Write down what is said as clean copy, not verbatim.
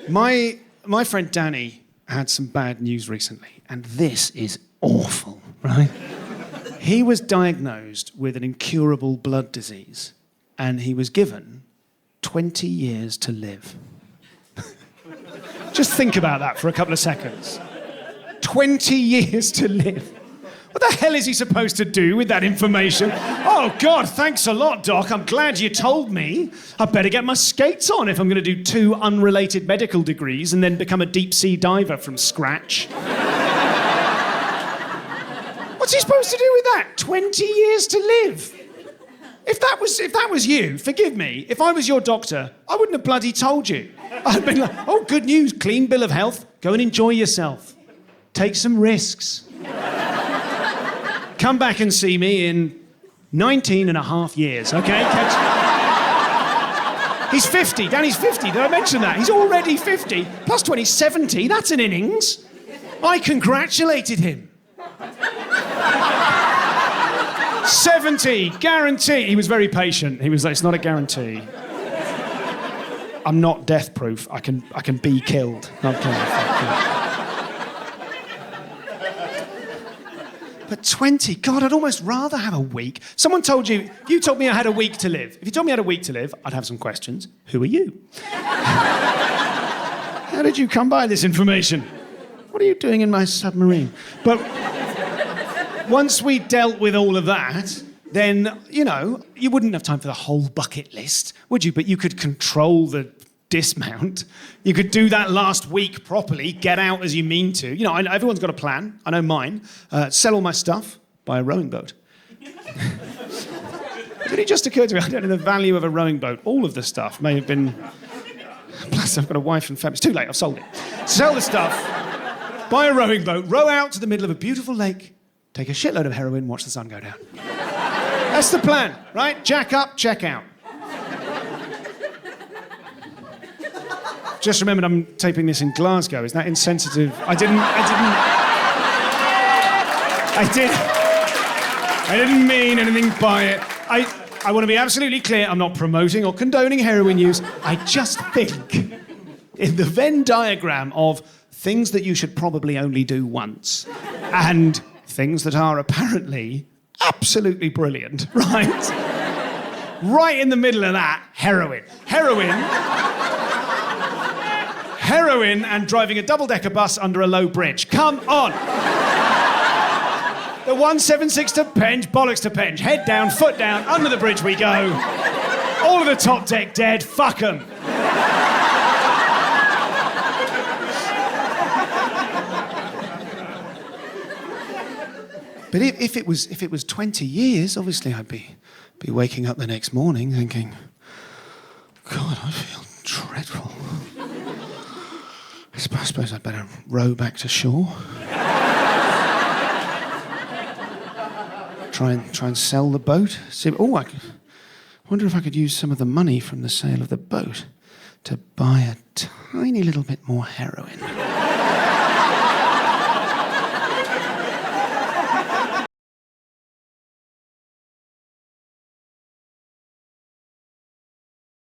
My friend Danny had some bad news recently, and this is awful, right? He was diagnosed with an incurable blood disease, and he was given 20 years to live. Just think about that for a couple of seconds. 20 years to live. What the hell is he supposed to do with that information? Oh, God, thanks a lot, Doc. I'm glad you told me. I better get my skates on if I'm going to do 2 unrelated medical degrees and then become a deep-sea diver from scratch. What's he supposed to do with that? 20 years to live? If that was you, forgive me, if I was your doctor, I wouldn't have bloody told you. I'd have been like, oh, good news, clean bill of health. Go and enjoy yourself. Take some risks. Come back and see me in 19 and a half years, okay? He's 50. Danny's 50. Did I mention that? He's already 50. Plus 20, 70. That's an innings. I congratulated him. 70, guarantee. He was very patient. He was like, it's not a guarantee. I'm not death-proof. I can be killed. Okay. But 20, God, I'd almost rather have a week. Someone told you, if you told me I had a week to live, if you told me I had a week to live, I'd have some questions. Who are you? How did you come by this information? What are you doing in my submarine? But once we dealt with all of that, then, you know, you wouldn't have time for the whole bucket list, would you? But you could control the dismount. You could do that last week properly, get out as you mean to. You know, everyone's got a plan. I know mine. Sell all my stuff, buy a rowing boat. It really just occurred to me, I don't know the value of a rowing boat. All of the stuff may have been... Plus, I've got a wife and family. It's too late, I've sold it. Sell the stuff, buy a rowing boat, row out to the middle of a beautiful lake, take a shitload of heroin, watch the sun go down. That's the plan, right? Jack up, check out. Just remembered I'm taping this in Glasgow. Is that insensitive? I didn't mean anything by it. I want to be absolutely clear. I'm not promoting or condoning heroin use. I just think in the Venn diagram of things that you should probably only do once and things that are apparently absolutely brilliant, right? Right in the middle of that, heroin. Heroin and driving a double-decker bus under a low bridge. Come on. The 176 to Penge, bollocks to Penge. Head down, foot down, under the bridge we go. All of the top deck dead, fuck 'em. But if it was 20 years, obviously I'd be waking up the next morning thinking, God, I feel dreadful. I suppose I'd better row back to shore. Try and sell the boat. See, I wonder if I could use some of the money from the sale of the boat to buy a tiny little bit more heroin.